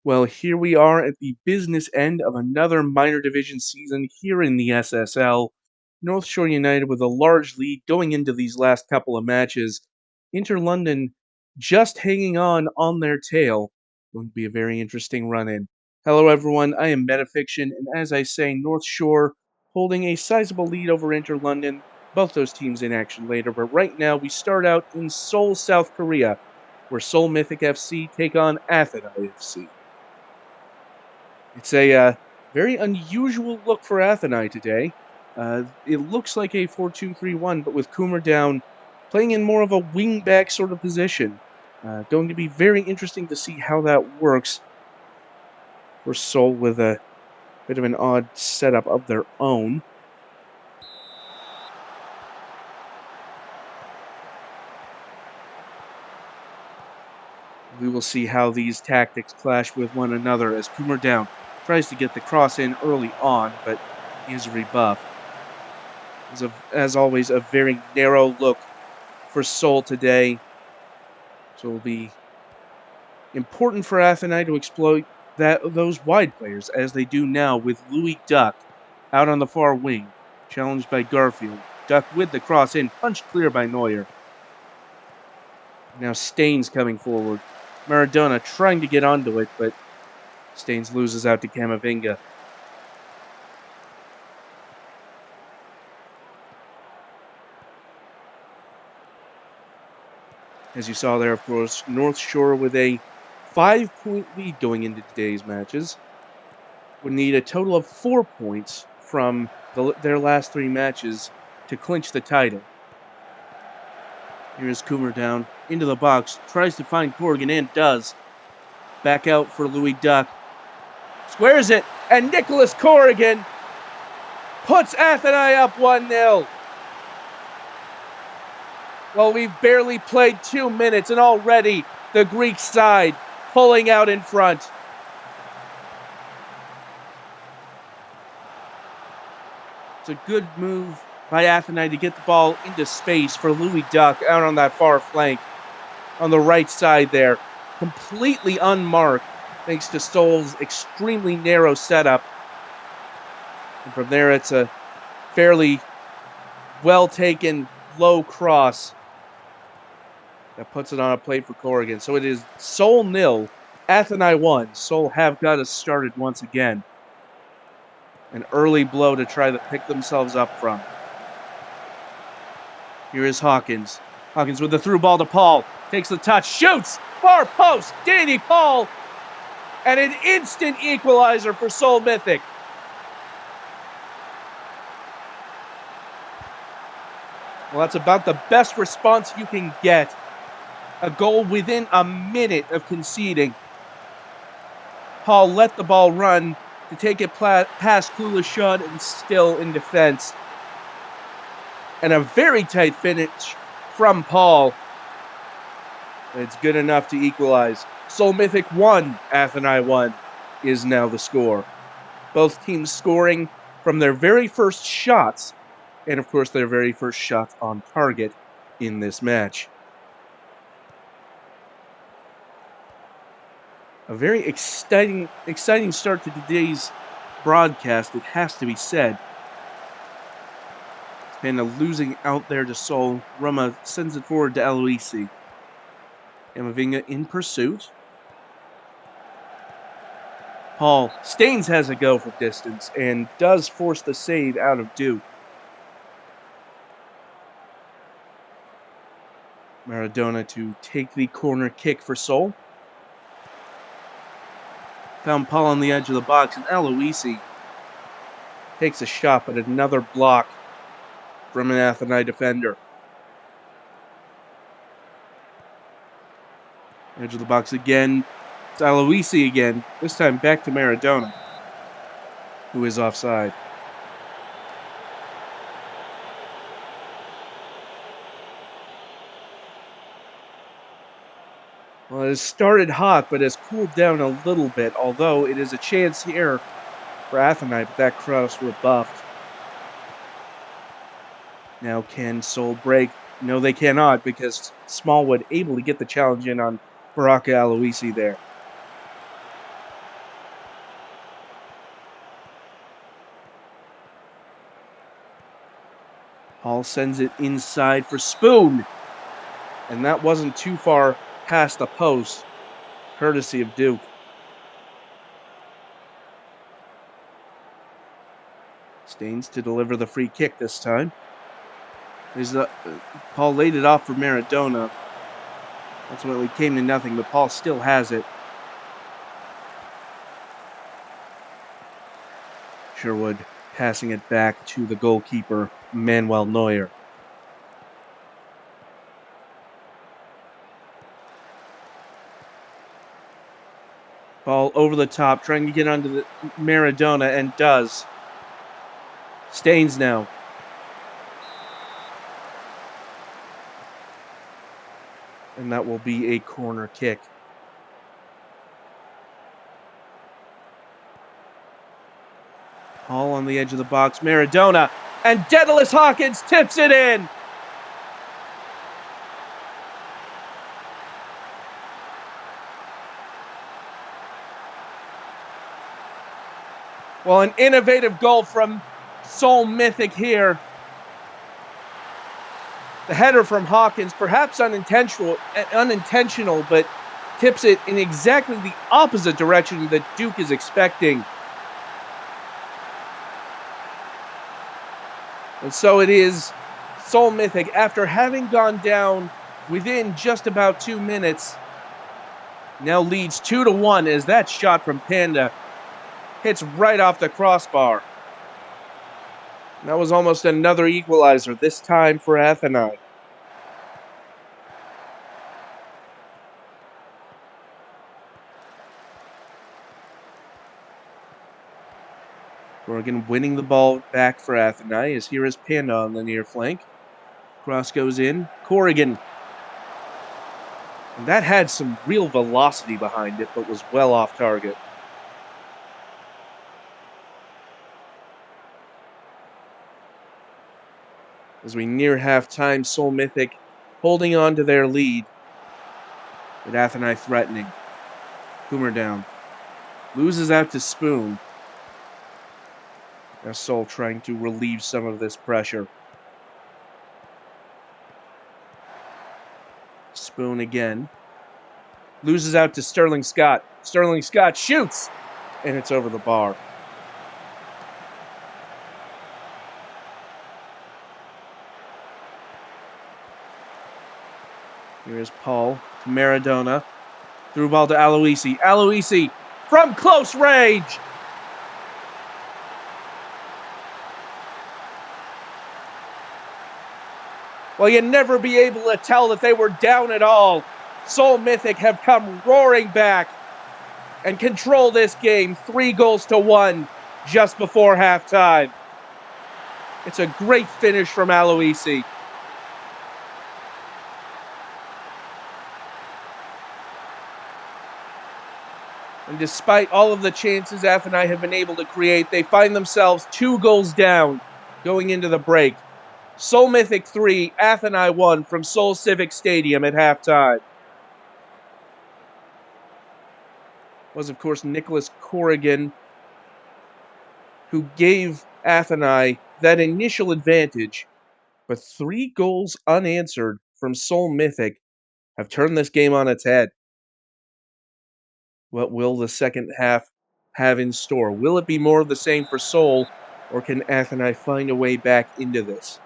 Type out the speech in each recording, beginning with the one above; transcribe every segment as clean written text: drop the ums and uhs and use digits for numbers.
Well, here we are at the business end of another minor division season here in the SSL. North Shore United with a large lead going into these last couple of matches. Inter London just hanging on their tail. Going to be a very interesting run in. Hello, everyone. I am Metafiction, and as I say, North Shore holding a sizable lead over Inter London. Both those teams in action later, but right now we start out in Seoul, South Korea, where Seoul Mythic FC take on Athena FC. It's a very unusual look for Athenai today. It looks like a 4-2-3-1, but with Coomer down, playing in more of a wing-back sort of position. Going to be very interesting to see how that works for Seoul with a bit of an odd setup of their own. We will see how these tactics clash with one another as Coomer down tries to get the cross in early on, but he is rebuffed. As always, a very narrow look for Seoul today. So it'll be important for Athenai to exploit those wide players as they do now with Louis Duck out on the far wing, challenged by Garfield. Duck with the cross in, punched clear by Neuer. Now Staines coming forward. Maradona trying to get onto it, but Staines loses out to Camavinga. As you saw there, of course, North Shore with a 5-point lead going into today's matches would need a total of 4 points from their last 3 matches to clinch the title. Here's Coomer down into the box, tries to find Corrigan and does. Back out for Louis Duck. Squares it, and Nicholas Corrigan puts Athenai up 1-0. Well, we've barely played 2 minutes, and already the Greek side pulling out in front. It's a good move by Athenai to get the ball into space for Louis Duck out on that far flank on the right side there. Completely unmarked thanks to Seoul's extremely narrow setup. And from there, it's a fairly well-taken low cross that puts it on a plate for Corrigan. So it is Seoul 0, Athenai 1. Seoul have got us started once again. An early blow to try to pick themselves up from. Here is Hawkins. Hawkins with the through ball to Paul. Takes the touch, shoots! Far post! Danny Paul! And an instant equalizer for Seoul Mythic. Well, that's about the best response you can get. A goal within a minute of conceding. Paul let the ball run to take it past Kulashud and still in defense. And a very tight finish from Paul. It's good enough to equalize. Seoul Mythic 1, Athenai 1 is now the score. Both teams scoring from their very first shots, and of course their very first shots on target in this match. A very exciting start to today's broadcast, it has to be said. And a losing out there to Seoul. Roma sends it forward to Aloisi. Camavinga in pursuit. Paul Staines has a go from distance and does force the save out of Duke. Maradona to take the corner kick for Seoul. Found Paul on the edge of the box, and Aloisi takes a shot, but another block from an Athenai defender. Edge of the box again. It's Aloisi again, this time back to Maradona, who is offside. Well, it has started hot, but has cooled down a little bit, although it is a chance here for Athenai, but that cross rebuffed. Now can Seoul break? No, they cannot, because Smallwood able to get the challenge in on Baraka Aloisi there. Paul sends it inside for Spoon, and that wasn't too far past the post, courtesy of Duke. Staines to deliver the free kick this time. Paul laid it off for Maradona. Ultimately came to nothing, but Paul still has it. Sherwood passing it back to the goalkeeper, Manuel Neuer. Ball over the top, trying to get onto the Maradona, and does. Staines now. And that will be a corner kick. Paul on the edge of the box, Maradona, and Daedalus Hawkins tips it in! Well, an innovative goal from Seoul Mythic here. The header from Hawkins, perhaps unintentional, but tips it in exactly the opposite direction that Duke is expecting. And so it is Seoul Mythic, after having gone down within just about 2 minutes, now leads 2-1 as that shot from Panda hits right off the crossbar. That was almost another equalizer, this time for Atheni. Corrigan winning the ball back for Atheni, as here is Panda on the near flank. Cross goes in. Corrigan. And that had some real velocity behind it, but was well off target. As we near halftime, Seoul Mythic holding on to their lead, but Atheni threatening. Coomer down. Loses out to Spoon. Now Seoul trying to relieve some of this pressure. Spoon again. Loses out to Sterling Scott. Sterling Scott shoots! And it's over the bar. Here's Paul to Maradona. Through ball to Aloisi. Aloisi from close range! Well, you'd never be able to tell that they were down at all. Seoul Mythic have come roaring back and control this game 3-1 just before halftime. It's a great finish from Aloisi. And despite all of the chances Atheni have been able to create, they find themselves 2 goals down going into the break. Seoul Mythic 3, Atheni 1 from Seoul Civic Stadium at halftime. Was, of course, Nicholas Corrigan, who gave Atheni that initial advantage, but 3 goals unanswered from Seoul Mythic have turned this game on its head. What will the second half have in store? Will it be more of the same for Seoul, or can Atheni find a way back into this?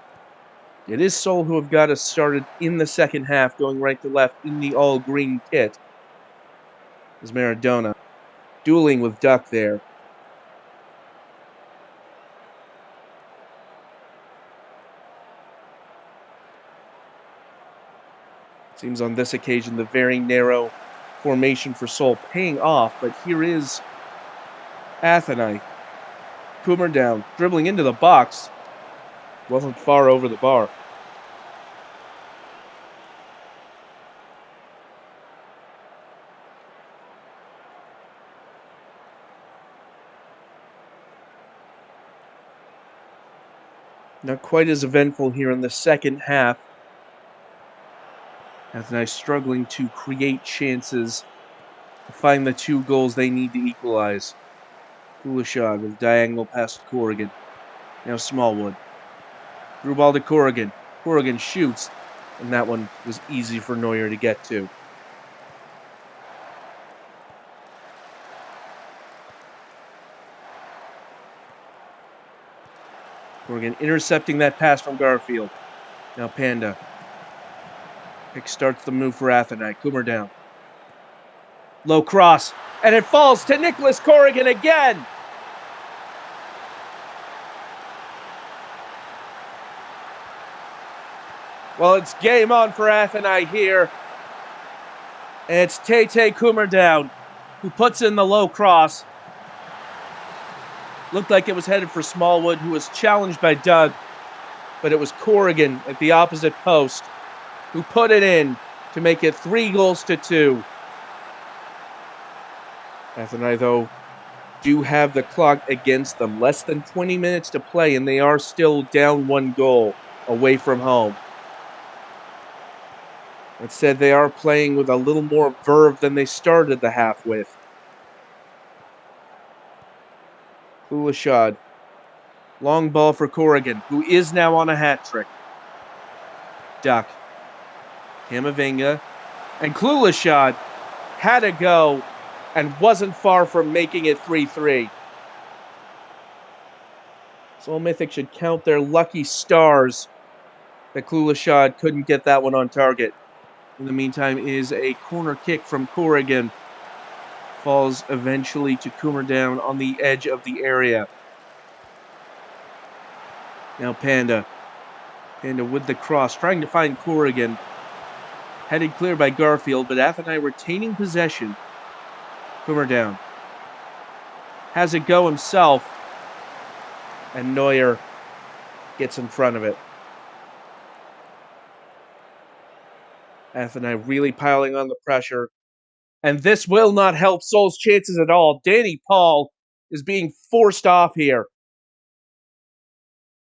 It is Seoul who have got us started in the second half, going right to left in the all-green kit. Is Maradona dueling with Duck there. Seems on this occasion the very narrow formation for Seoul paying off, but here is Atheni. Coomer down, dribbling into the box. Wasn't far over the bar. Not quite as eventful here in the second half. Atheni struggling to create chances to find the 2 goals they need to equalize. Kulishad with diagonal past Corrigan. Now Smallwood. Through ball to Corrigan. Corrigan shoots, and that one was easy for Neuer to get to. Corrigan intercepting that pass from Garfield. Now Panda. Starts the move for Athenai. Coomer down. Low cross. And it falls to Nicholas Corrigan again. Well, it's game on for Athenai here. And it's Tete Coomer down, who puts in the low cross. Looked like it was headed for Smallwood, who was challenged by Doug. But it was Corrigan at the opposite post who put it in to make it 3-2. Athenai, though, do have the clock against them. Less than 20 minutes to play, and they are still down 1 goal away from home. That said, they are playing with a little more verve than they started the half with. Kulashad. Long ball for Corrigan, who is now on a hat trick. Duck. Camavinga. And Kulashad had a go and wasn't far from making it 3-3. Soul Mythic should count their lucky stars that Kulashad couldn't get that one on target. In the meantime, is a corner kick from Corrigan. Falls eventually to Coomer down on the edge of the area. Now Panda. Panda with the cross, trying to find Corrigan. Headed clear by Garfield, but Athenai retaining possession. Coomer down. Has a go himself. And Neuer gets in front of it. Athenai really piling on the pressure. And this will not help Seoul's chances at all. Danny Paul is being forced off here.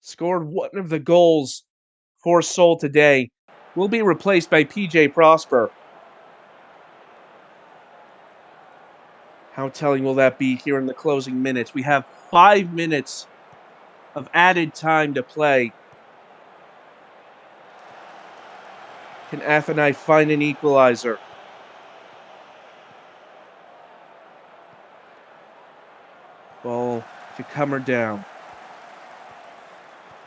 Scored one of the goals for Seoul today. Will be replaced by PJ Prosper. How telling will that be here in the closing minutes? We have 5 minutes of added time to play. Can Athenai find an equalizer? Ball to Coomer down.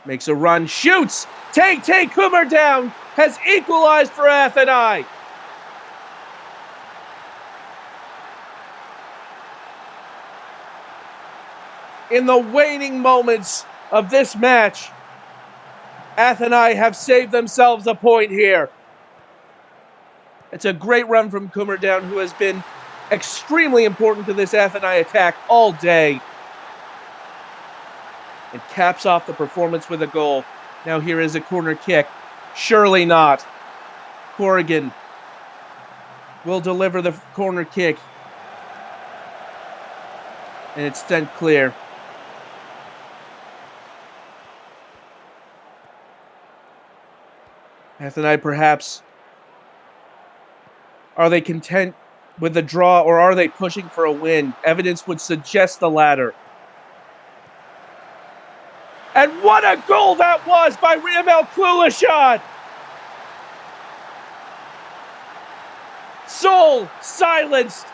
Makes a run, shoots! Take Coomer down! Has equalized for Athenai! In the waning moments of this match, Athenai have saved themselves a point here. It's a great run from Coomer down, who has been extremely important to this Athenai attack all day. And caps off the performance with a goal. Now here is a corner kick. Surely not. Corrigan will deliver the corner kick. And it's sent clear. Athenai perhaps. Are they content with the draw, or are they pushing for a win? Evidence would suggest the latter. And what a goal that was by Riamel Kulashad! Seoul silenced.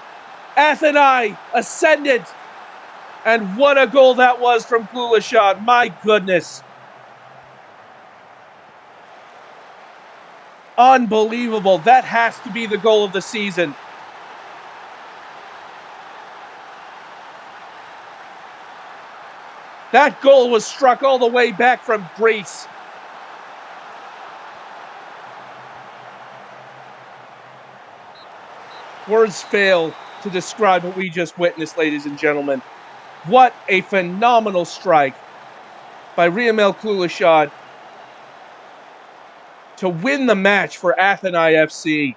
Athenai ascendant. And what a goal that was from Kulashad. My goodness. Unbelievable. That has to be the goal of the season. That goal was struck all the way back from Greece. Words fail to describe what we just witnessed, ladies and gentlemen. What a phenomenal strike by Riamel Kulashad to win the match for Athenai FC.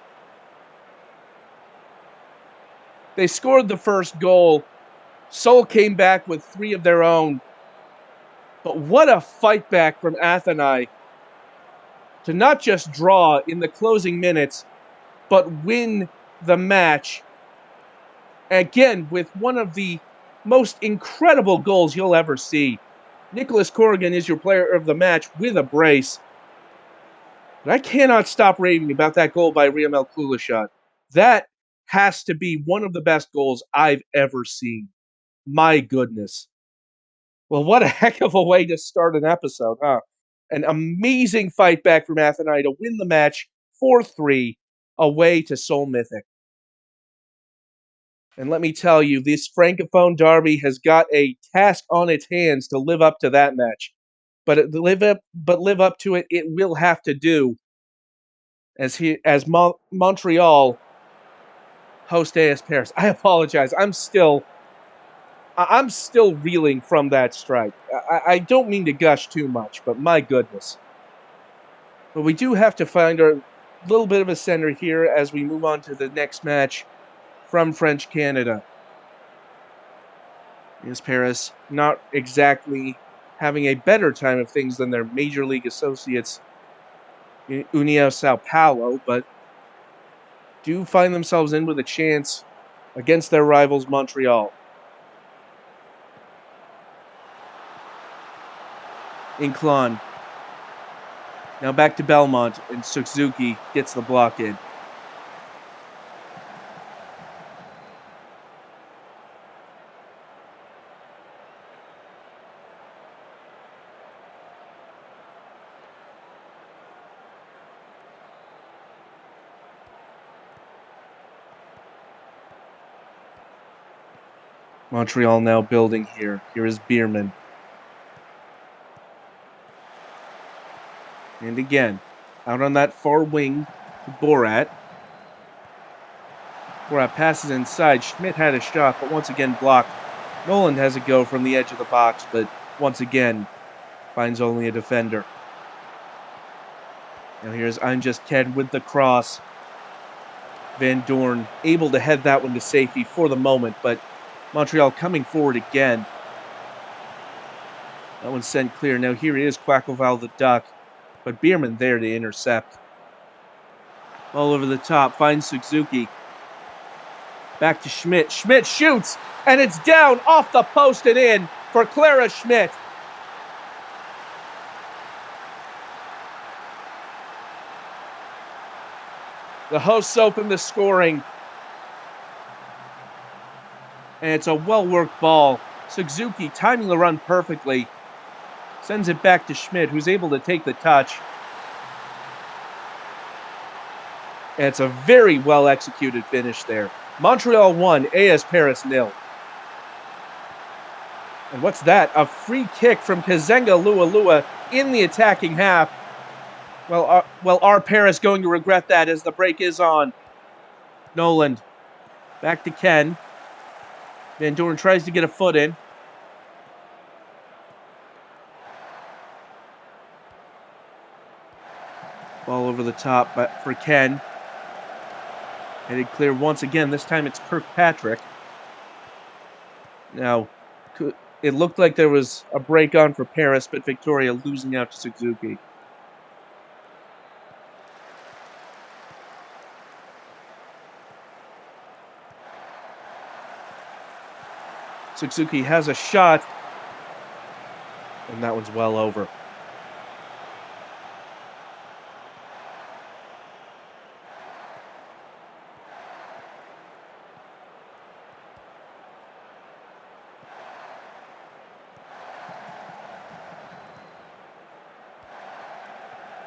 They scored the first goal. Seoul came back with 3 of their own. But what a fight back from Athenai to not just draw in the closing minutes, but win the match. Again, with one of the most incredible goals you'll ever see. Nicholas Corrigan is your player of the match with a brace. But I cannot stop raving about that goal by Riamel Kulishov. That has to be one of the best goals I've ever seen. My goodness. Well, what a heck of a way to start an episode, huh? An amazing fight back from Athens to win the match 4-3 away to Seoul Mythic. And let me tell you, this Francophone derby has got a task on its hands to live up to that match. Live up to it, it will have to do as Montreal host AS Paris. I apologize. I'm still reeling from that strike. I don't mean to gush too much, but my goodness. But we do have to find our little bit of a center here as we move on to the next match from French Canada. Is Paris not exactly having a better time of things than their major league associates in União Sao Paulo, but do find themselves in with a chance against their rivals Montreal. Inclon. Now back to Belmont, and Suzuki gets the block in. Montreal now building here. Here is Bierman. And again, out on that far wing to Borat. Borat passes inside. Schmidt had a shot, but once again blocked. Noland has a go from the edge of the box, but once again finds only a defender. Now here's I'm Just Ken with the cross. Van Dorn able to head that one to safety for the moment, but Montreal coming forward again. That one's sent clear. Now here is Quackoval the Duck, but Bierman there to intercept. All over the top, finds Suzuki. Back to Schmidt. Schmidt shoots, and it's down off the post and in for Clara Schmidt. The hosts open the scoring, and it's a well-worked ball. Suzuki timing the run perfectly. Sends it back to Schmidt, who's able to take the touch. And it's a very well-executed finish there. Montreal 1, AS Paris 0. And what's that? A free kick from Kazenga Lualua in the attacking half. Well, are Paris going to regret that as the break is on? Noland. Back to Ken. Van Doren tries to get a foot in. Ball over the top but for Ken. Headed clear once again. This time it's Kirkpatrick. Now, it looked like there was a break on for Paris, but Victoria losing out to Suzuki. Suzuki has a shot, and that one's well over.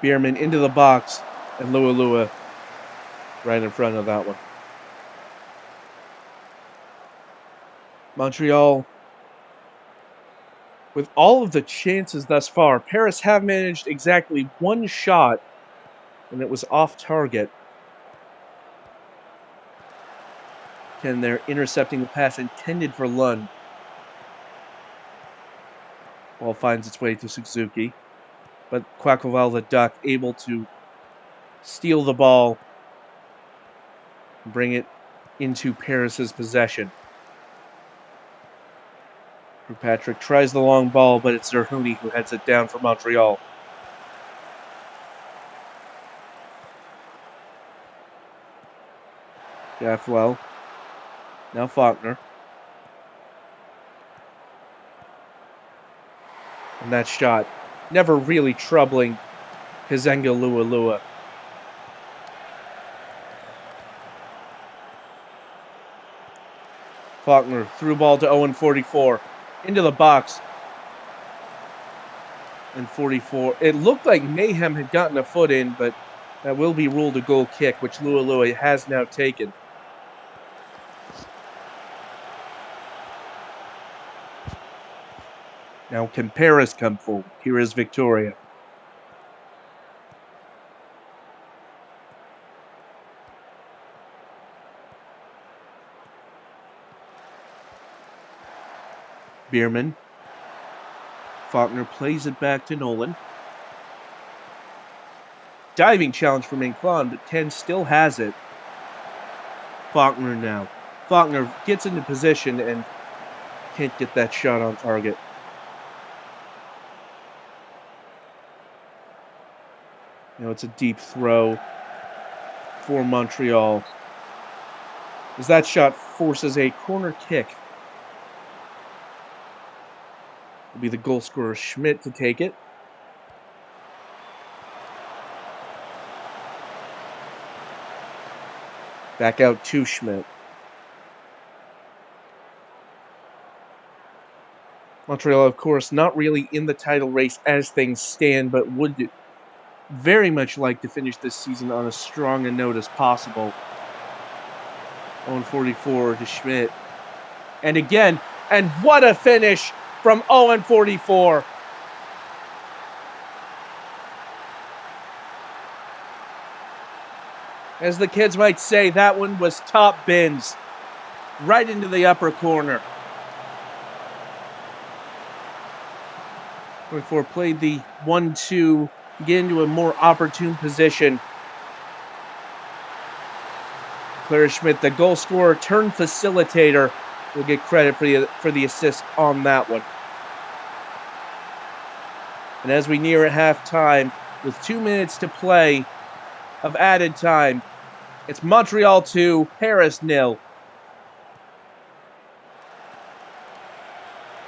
Bierman into the box, and Lualua right in front of that one. Montreal, with all of the chances thus far, Paris have managed exactly one shot, and it was off target. Ken there intercepting the pass intended for Lund. Ball finds its way to Suzuki, but Quackoval the Duck able to steal the ball and bring it into Paris's possession. Kirkpatrick tries the long ball, but it's Zerhuni who heads it down for Montreal. Gaffwell. Now Faulkner. And that shot never really troubling Kazenga Lualua. Faulkner through ball to Owen 44. Into the box. And 44. It looked like Mayhem had gotten a foot in, but that will be ruled a goal kick, which Lualua has now taken. Now can Paris come forward? Here is Victoria. Bierman. Faulkner plays it back to Nolan. Diving challenge from Inclon, but Ken still has it. Faulkner now. Faulkner gets into position and can't get that shot on target. Now it's a deep throw for Montreal. As that shot forces a corner kick. It'll be the goal scorer Schmidt to take it. Back out to Schmidt. Montreal, of course, not really in the title race as things stand, but would very much like to finish this season on as strong a note as possible. 0-44 to Schmidt. And again, and what a finish from 0-44. As the kids might say, that one was top bins. Right into the upper corner. 44 played the 1-2 to get into a more opportune position. Clara Schmidt, the goal scorer turned facilitator, will get credit for the assist on that one. And as we near halftime, with 2 minutes to play of added time, it's Montreal 2, Paris 0.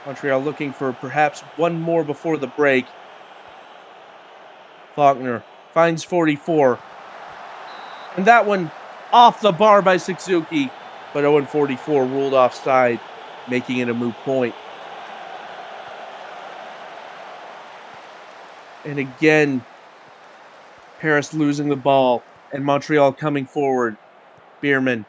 Montreal looking for perhaps one more before the break. Faulkner finds 44. And that one off the bar by Suzuki, but 0-44 ruled offside, making it a moot point. And again, Paris losing the ball, and Montreal coming forward. Bierman.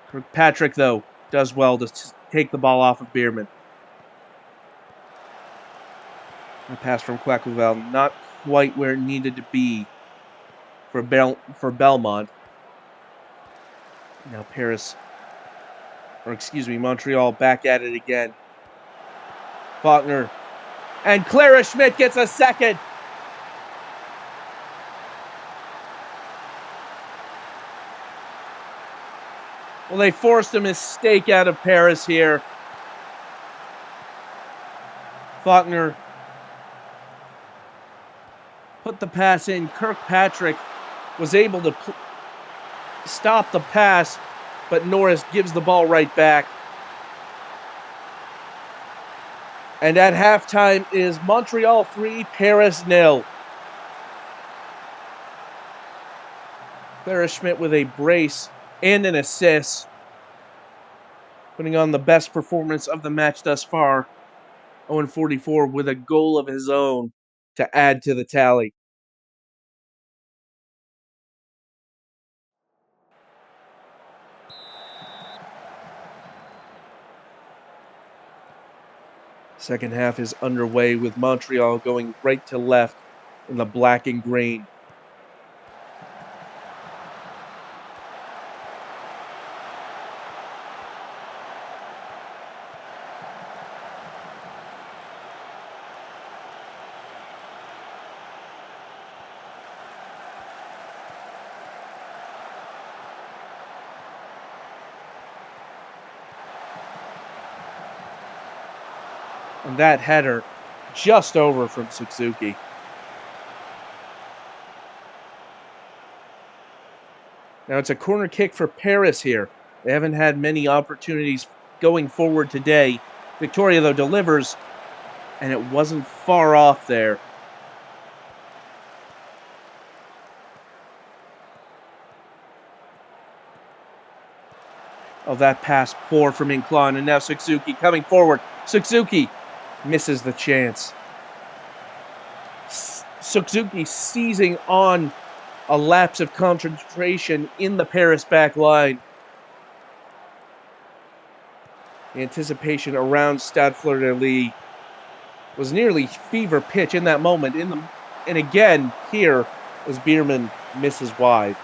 Kirkpatrick, though, does well to take the ball off of Bierman. A pass from Quackleval, not quite where it needed to be for Belmont. Now Montreal back at it again. Faulkner. And Clara Schmidt gets a second. Well, they forced a mistake out of Paris here. Faulkner put the pass in. Kirkpatrick was able to stop the pass, but Norris gives the ball right back. And at halftime is Montreal 3, Paris 0. Clara Schmidt with a brace and an assist, putting on the best performance of the match thus far. 0-44 with a goal of his own to add to the tally. Second half is underway with Montreal going right to left in the black and green. And that header just over from Suzuki. Now it's a corner kick for Paris here. They haven't had many opportunities going forward today. Victoria, though, delivers, and it wasn't far off there. Oh, that pass poor from Inclon, and now Suzuki coming forward. Suzuki misses the chance. Suzuki seizing on a lapse of concentration in the Paris back line. The anticipation around Stade Fleur-de-Lis was nearly fever pitch in that moment. And again here as Bierman misses wide.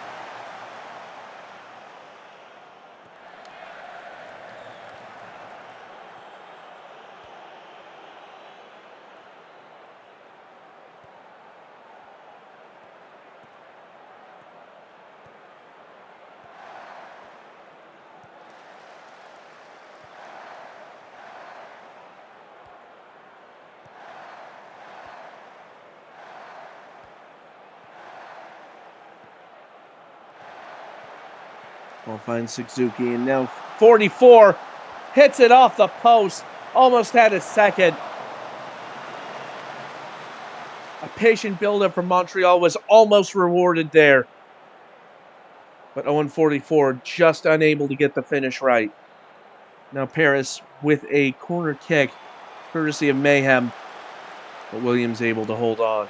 Ball finds Suzuki, and now 44 hits it off the post. Almost had a second. A patient build-up from Montreal was almost rewarded there. But Owen 44 just unable to get the finish right. Now Paris with a corner kick, courtesy of Mayhem, but Williams able to hold on.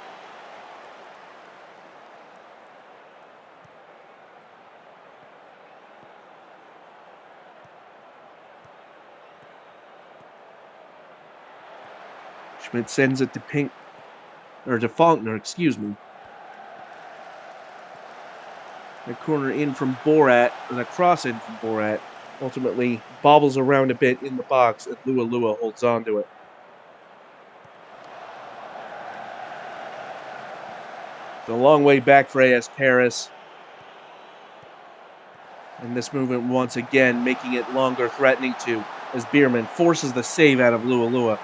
Schmidt sends it to Faulkner, excuse me. The corner in from Borat, and a cross in from Borat, ultimately bobbles around a bit in the box, and Lua holds on to it. It's a long way back for AS Paris. And this movement once again making it longer, threatening to, as Bierman forces the save out of Lua.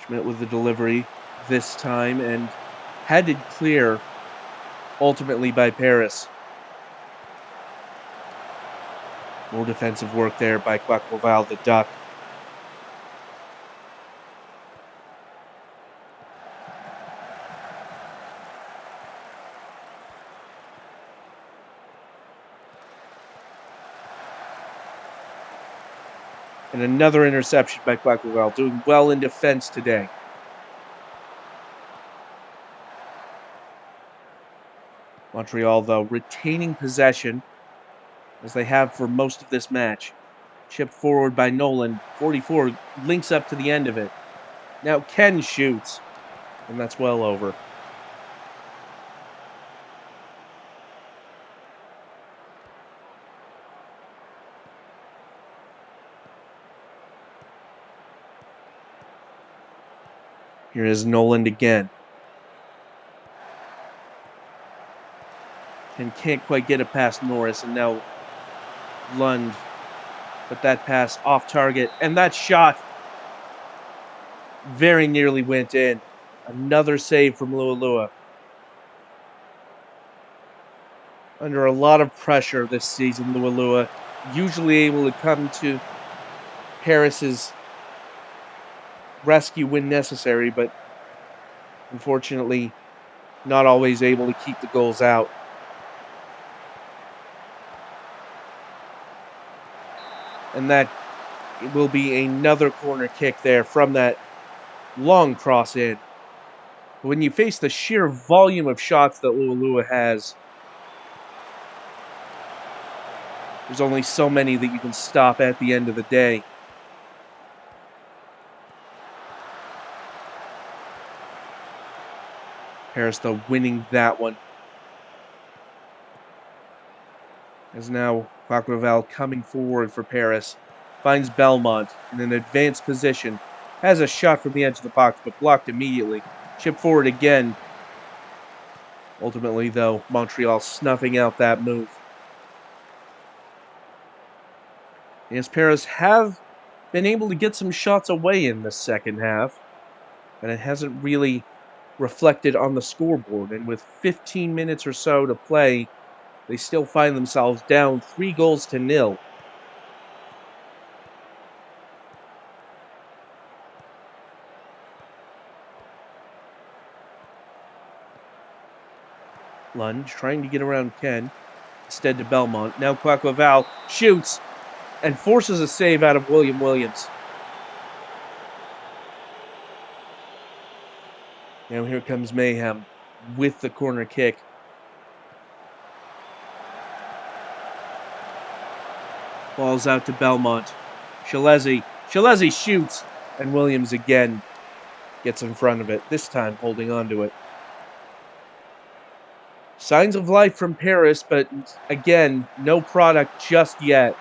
Schmidt with the delivery this time, and headed clear ultimately by Paris. More defensive work there by Quackleval, the Duck. And another interception by Quackleval, doing well in defense today. Montreal, though, retaining possession, as they have for most of this match. Chipped forward by Nolan. 44 links up to the end of it. Now Ken shoots, and that's well over. Here is Noland again. And can't quite get it past Norris, and now Lund. But that pass off target, and that shot very nearly went in. Another save from Lua. Under a lot of pressure this season, Lua usually able to come to Paris's rescue when necessary, but unfortunately not always able to keep the goals out. And that will be another corner kick there from that long cross in. But when you face the sheer volume of shots that Lua has, there's only so many that you can stop at the end of the day. Paris, though, winning that one. As now Quackleval coming forward for Paris. Finds Belmont in an advanced position. Has a shot from the edge of the box, but blocked immediately. Chip forward again. Ultimately, though, Montreal snuffing out that move. As Paris have been able to get some shots away in the second half, and it hasn't really reflected on the scoreboard. And with 15 minutes or so to play they still find themselves down 3 goals to nil. Lunge trying to get around Ken, instead to Belmont. Now Quaquaval shoots and forces a save out of William Williams. Now here comes Mayhem with the corner kick. Balls out to Belmont. Shilezi shoots, and Williams again gets in front of it, this time holding on to it. Signs of life from Paris, but again, no product just yet.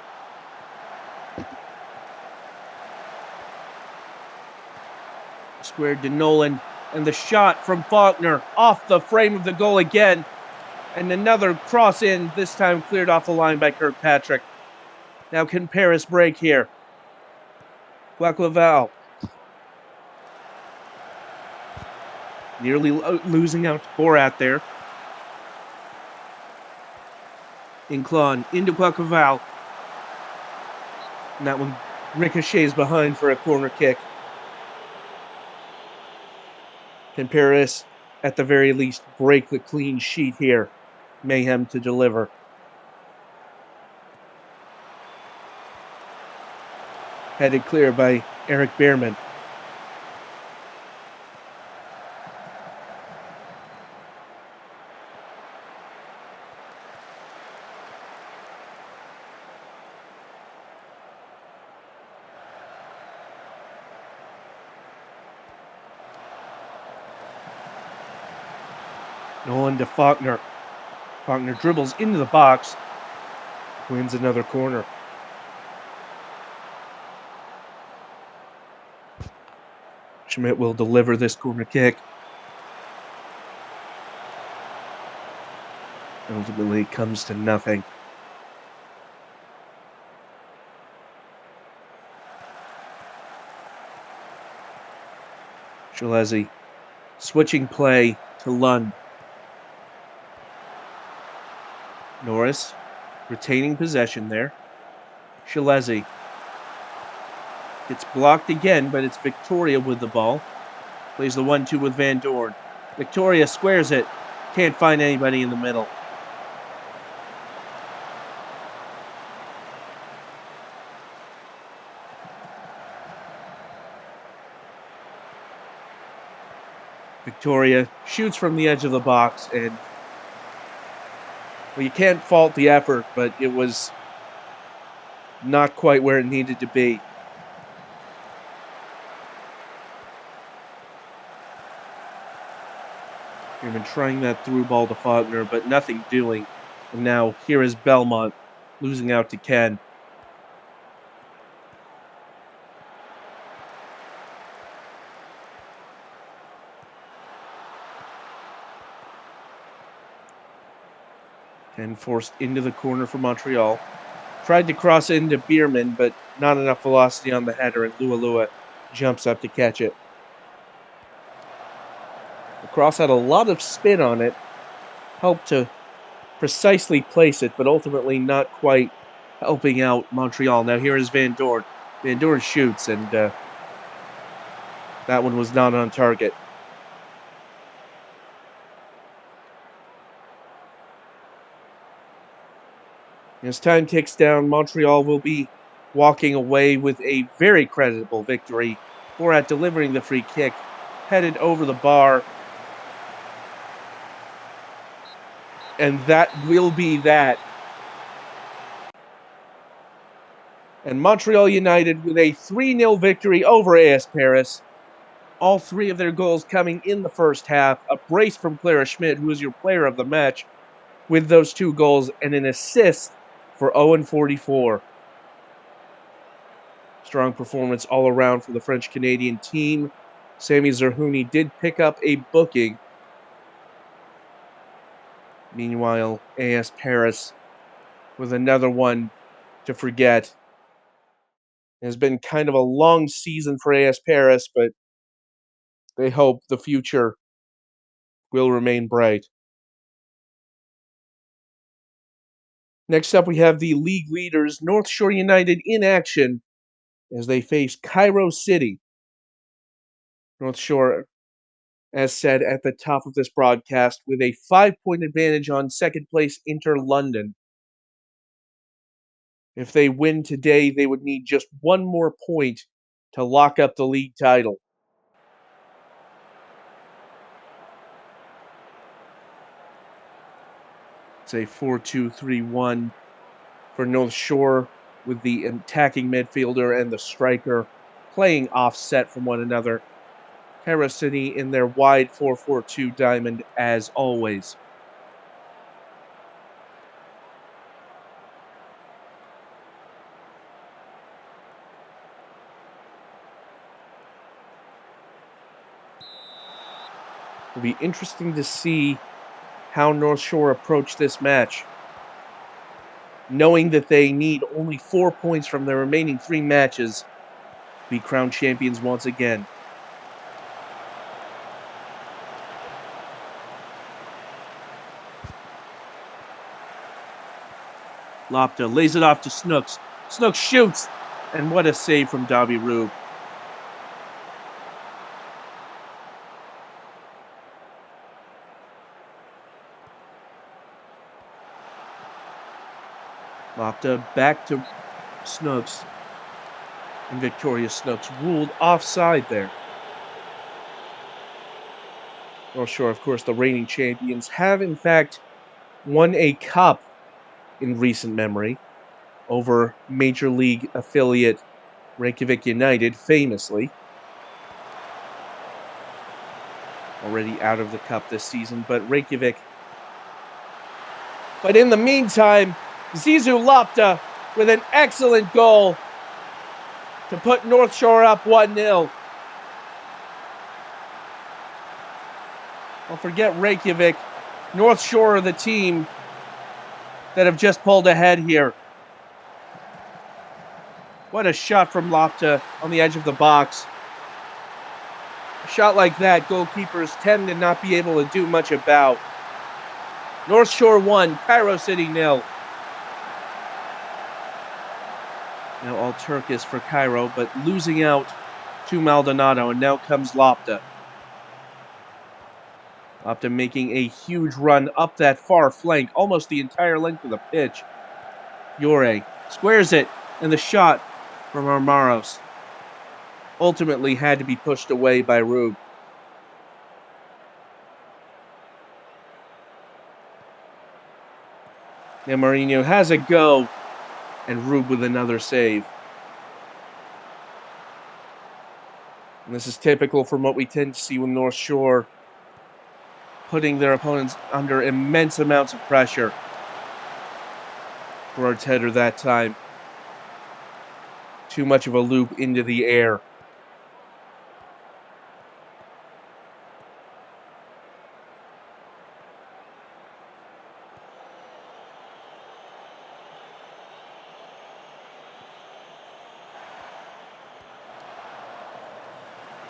Squared to Nolan, and the shot from Faulkner off the frame of the goal again. And another cross in, this time cleared off the line by Kirkpatrick. Now can Paris break here? Guaclaval nearly losing out to Borat there. Inclon into Guaclaval. And that one ricochets behind for a corner kick. Can Paris, at the very least, break the clean sheet here? Mayhem to deliver. Headed clear by Eric Behrman. Nolan to Faulkner. Faulkner dribbles into the box. Wins another corner. Schmidt will deliver this corner kick. Ultimately, it comes to nothing. Shilezi switching play to Lund. Norris retaining possession there. Shilezi gets blocked again, but it's Victoria with the ball. Plays the 1-2 with Van Dorn. Victoria squares it. Can't find anybody in the middle. Victoria shoots from the edge of the box, and well, you can't fault the effort, but it was not quite where it needed to be. We've been trying that through ball to Faulkner, but nothing doing. And now here is Belmont losing out to Ken. Ken forced into the corner for Montreal. Tried to cross into Bierman, but not enough velocity on the header, and Lualua jumps up to catch it. The cross had a lot of spin on it, helped to precisely place it, but ultimately not quite helping out Montreal. Now here is Van Dorn. Van Dorn shoots, and that one was not on target. As time ticks down, Montreal will be walking away with a very creditable victory. Borat delivering the free kick, headed over the bar, and that will be that. And Montreal United with a 3-0 victory over AS Paris. All three of their goals coming in the first half. A brace from Clara Schmidt, who was your player of the match, with those 2 goals, and an assist for Owen 44. Strong performance all around for the French Canadian team. Sami Zerhouni did pick up a booking. Meanwhile, AS Paris with another one to forget. It has been kind of a long season for AS Paris, but they hope the future will remain bright. Next up, we have the league leaders, North Shore United, in action as they face Cairo City. North Shore, as said at the top of this broadcast, with a 5-point advantage on second place Inter London. If they win today, they would need just one more point to lock up the league title. It's a 4-2-3-1 for North Shore, with the attacking midfielder and the striker playing offset from one another. Cairo City in their wide 4-4-2 diamond as always. It'll be interesting to see how North Shore approach this match, knowing that they need only 4 points from their remaining 3 matches to be crowned champions once again. Lopta lays it off to Snooks. Snooks shoots, and what a save from Dobby Rube. Lopta back to Snooks, and Victoria Snooks ruled offside there. North Shore, of course, the reigning champions, have in fact won a cup in recent memory over Major League affiliate Reykjavik United, famously. Already out of the cup this season, but Reykjavik. But in the meantime, Zizou Lopta with an excellent goal to put North Shore up 1-0. I'll forget Reykjavik. North Shore are the team that have just pulled ahead here. What a shot from Lopta on the edge of the box. A shot like that, goalkeepers tend to not be able to do much about. North Shore 1, Cairo City 0. Now all Turkish for Cairo, but losing out to Maldonado, and now comes Lopta. Lopta making a huge run up that far flank, almost the entire length of the pitch. Yore squares it, and the shot from Armaros ultimately had to be pushed away by Rube. Now Mourinho has a go, and Rube with another save. And this is typical from what we tend to see with North Shore, putting their opponents under immense amounts of pressure. Gerard's header that time. Too much of a loop into the air.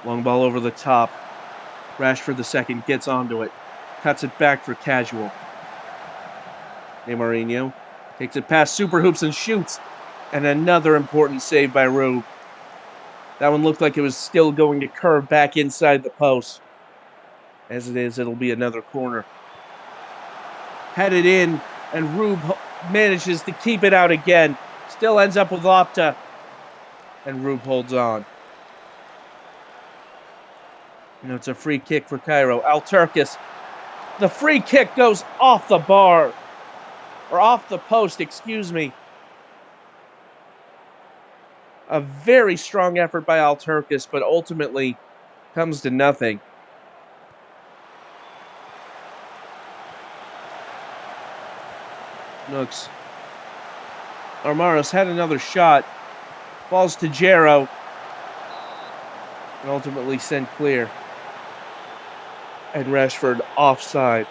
Long ball over the top. Rashford the second gets onto it. Cuts it back for Casual. Mourinho takes it past Super Hoops and shoots. And another important save by Rube. That one looked like it was still going to curve back inside the post. As it is, it'll be another corner. Headed in, and Rube manages to keep it out again. Still ends up with Lopta. And Rube holds on. It's a free kick for Cairo. Al-Turkis. The free kick goes off the bar. Or off the post, excuse me. A very strong effort by Al-Turkis, but ultimately comes to nothing. Nooks. Armaros had another shot. Falls to Jero. And ultimately sent clear. And Rashford offside.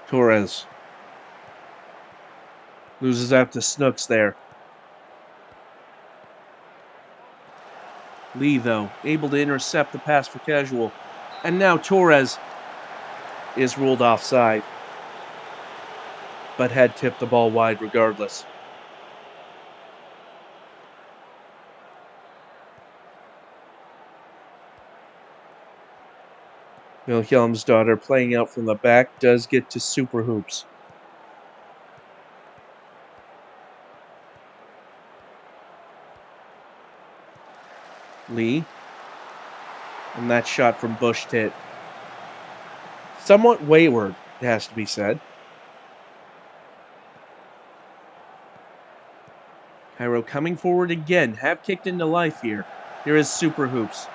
Torres. Loses out to Snooks there. Lee, though, able to intercept the pass for Casual. And now Torres is ruled offside, but had tipped the ball wide regardless. Wilhelm's daughter playing out from the back does get to Super Hoops. Lee. And that shot from Bush hit. Somewhat wayward, it has to be said. Cairo coming forward again, have kicked into life here. Here is Super Hoops.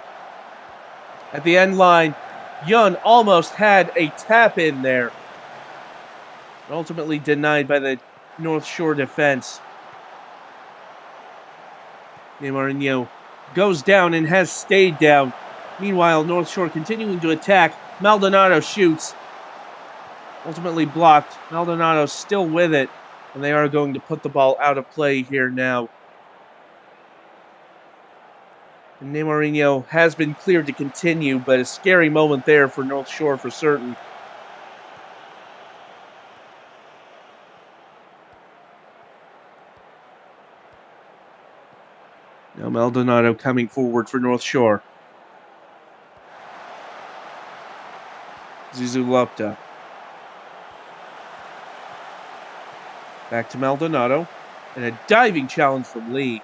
At the end line, Yun almost had a tap in there. Ultimately denied by the North Shore defense. Neymarinho goes down and has stayed down. Meanwhile, North Shore continuing to attack. Maldonado shoots. Ultimately blocked. Maldonado still with it. And they are going to put the ball out of play here now. And Neymarinho has been cleared to continue, but a scary moment there for North Shore for certain. Now Maldonado coming forward for North Shore. Zizou Lopta. Back to Maldonado. And a diving challenge from Lee.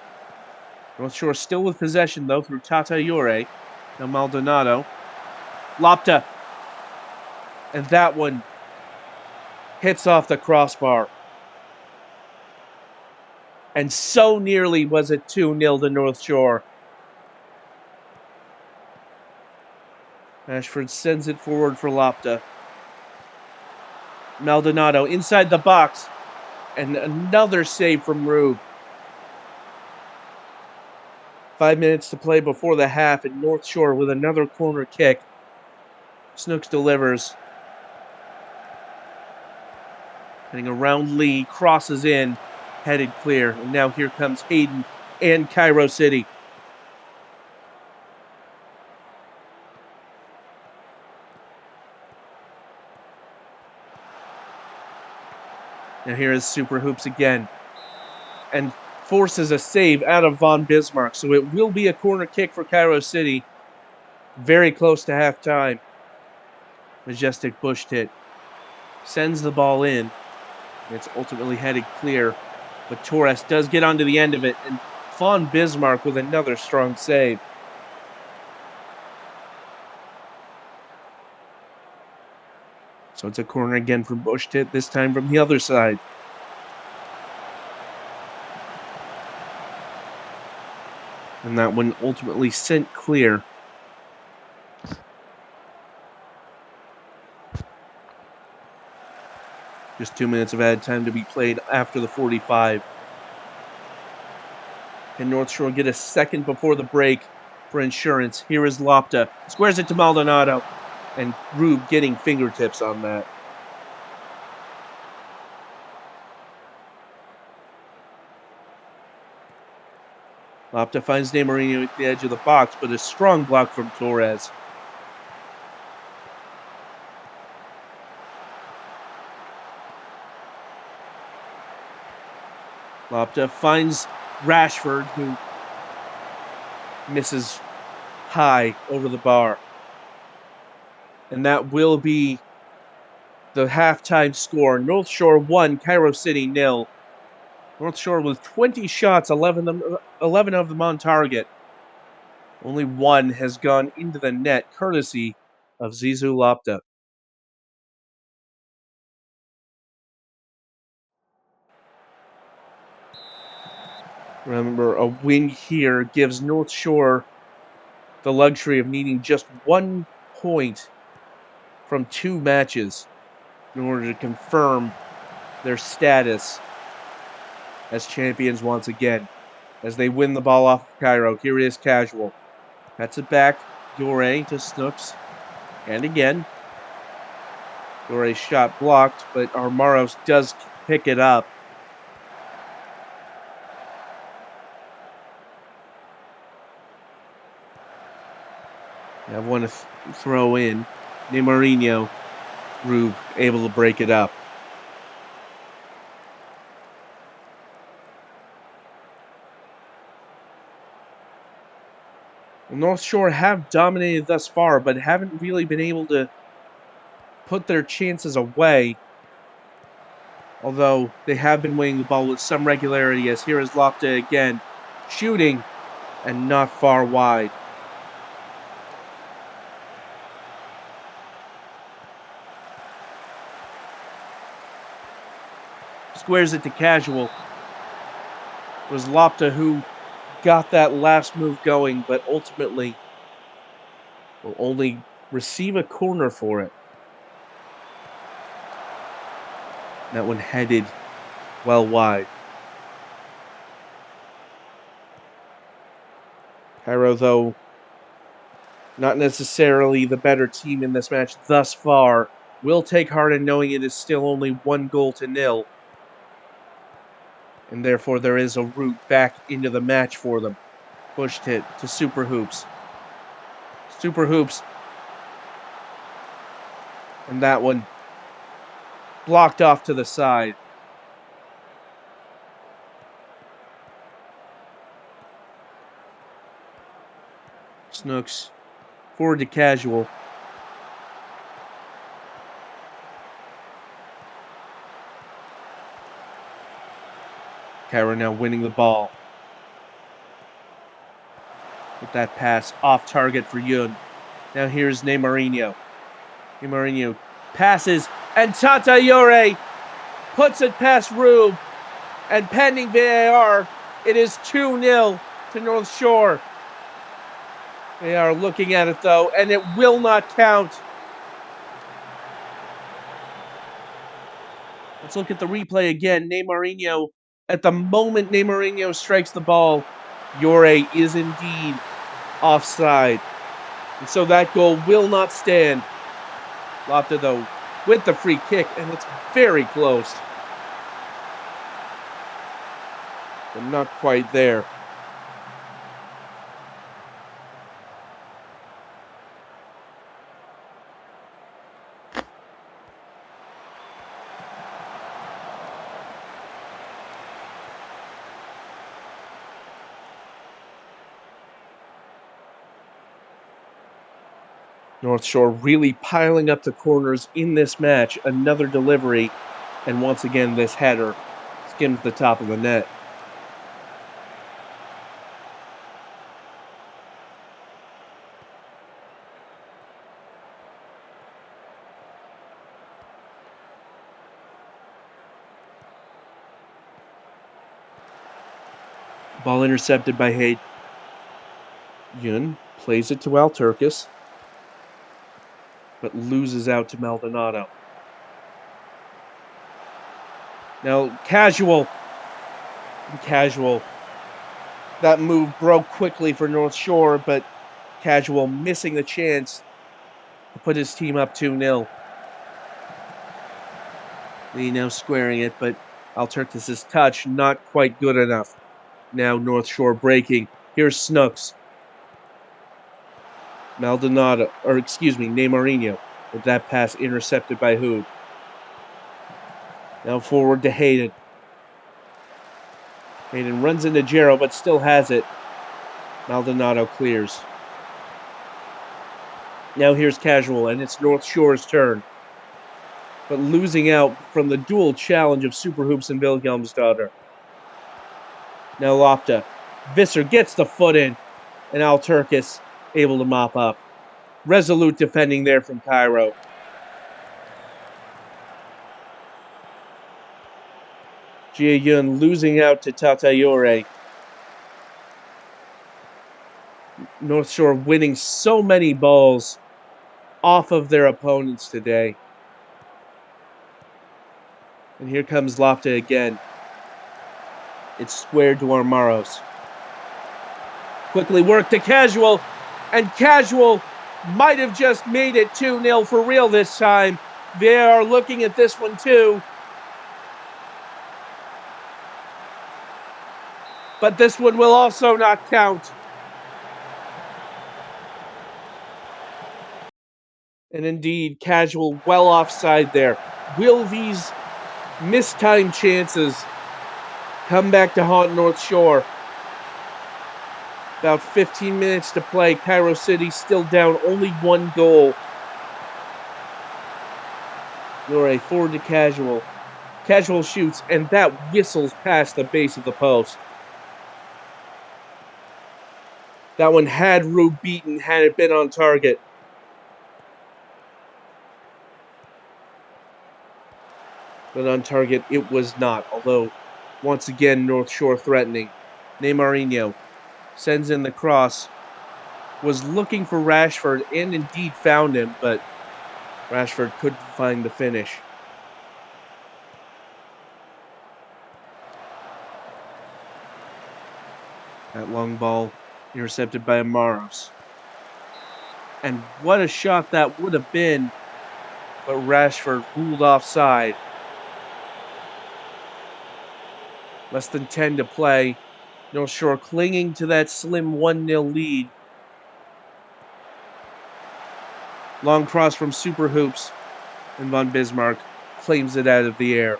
North Shore still with possession, though, through Tata Yore. Now Maldonado. Lopta. And that one hits off the crossbar. And so nearly was it 2-0 to North Shore. Ashford sends it forward for Lopta. Maldonado inside the box. And another save from Rube. 5 minutes to play before the half, and North Shore with another corner kick. Snooks delivers. Heading around Lee, crosses in, headed clear. And now here comes Hayden and Cairo City. Now here is Super Hoops again. And forces a save out of Von Bismarck. So it will be a corner kick for Cairo City. Very close to halftime. Majestic Bush hit. Sends the ball in. It's ultimately headed clear. But Torres does get onto the end of it. And Von Bismarck with another strong save. So it's a corner again from Bush hit, this time from the other side. And that one ultimately sent clear. Just 2 minutes of added time to be played after the 45. Can North Shore get a second before the break for insurance? Here is Lopta. Squares it to Maldonado. And Rube getting fingertips on that. Lopta finds Neymarinho at the edge of the box, but a strong block from Torres. Lopta finds Rashford, who misses high over the bar. And that will be the halftime score. North Shore 1, Cairo City 0. North Shore with 20 shots, 11 of them on target. Only one has gone into the net, courtesy of Zizou Lopta. Remember, a win here gives North Shore the luxury of needing just 1 point from 2 matches in order to confirm their status as champions once again. As they win the ball off of Cairo, here is Casual. Cuts it back, Dore to Snooks. And again, Dore's shot blocked, but Armaros does pick it up. They have one to throw in. Neymarinho, Rube able to break it up. Well, North Shore have dominated thus far, but haven't really been able to put their chances away. Although they have been winning the ball with some regularity, as here is Lopta again, shooting and not far wide. Squares it to Casual. It was Lopta who got that last move going, but ultimately will only receive a corner for it. That one headed well wide. Cairo, though, not necessarily the better team in this match thus far, will take heart in knowing it is still only 1-0, and therefore there is a route back into the match for them. Pushed hit to Super Hoops. Super Hoops. And that one blocked off to the side. Snooks forward to Casual. Cairo now winning the ball. With that pass off target for Yun. Now here's Neymarinho. Neymarinho passes, and Tatayore puts it past Rube. And pending VAR, it is 2-0 to North Shore. They are looking at it though, and it will not count. Let's look at the replay again. Neymarinho, at the moment Neymarinho strikes the ball, Yore is indeed offside. And so that goal will not stand. Lopta, though, with the free kick, and it's very close. But not quite there. North Shore really piling up the corners in this match. Another delivery, and once again, this header skims the top of the net. Ball intercepted by Hayden. Yun plays it to Alturkis, but loses out to Maldonado. Now, Casual. That move broke quickly for North Shore, but Casual missing the chance to put his team up 2-0. Lee now squaring it, but Alturkis' touch not quite good enough. Now North Shore breaking. Here's Snooks. Neymarinho, with that pass intercepted by Hood. Now forward to Hayden. Hayden runs into Jero, but still has it. Maldonado clears. Now here's Casual, and it's North Shore's turn. But losing out from the dual challenge of Super Hoops and Wilhelmsdottir. Now Lopta. Visser gets the foot in, and Alturkis able to mop up. Resolute defending there from Cairo. Jia Yun losing out to Tatayore. North Shore winning so many balls off of their opponents today. And here comes Lopta again. It's squared to Armaros. Quickly worked to Casual, and Casual might have just made it 2-0 for real this time. They are looking at this one too. But this one will also not count. And indeed, Casual well offside there. Will these mistimed chances come back to haunt North Shore? About 15 minutes to play. Cairo City still down only one goal. Yore forward to Casual. Casual shoots, and that whistles past the base of the post. That one had Rube beaten had it been on target. But on target, it was not. Although, once again, North Shore threatening. Neymarinho sends in the cross. Was looking for Rashford and indeed found him, but Rashford couldn't find the finish. That long ball intercepted by Amaros. And what a shot that would have been, but Rashford ruled offside. Less than 10 to play. North Shore clinging to that slim 1-0 lead. Long cross from Super Hoops, and Von Bismarck claims it out of the air.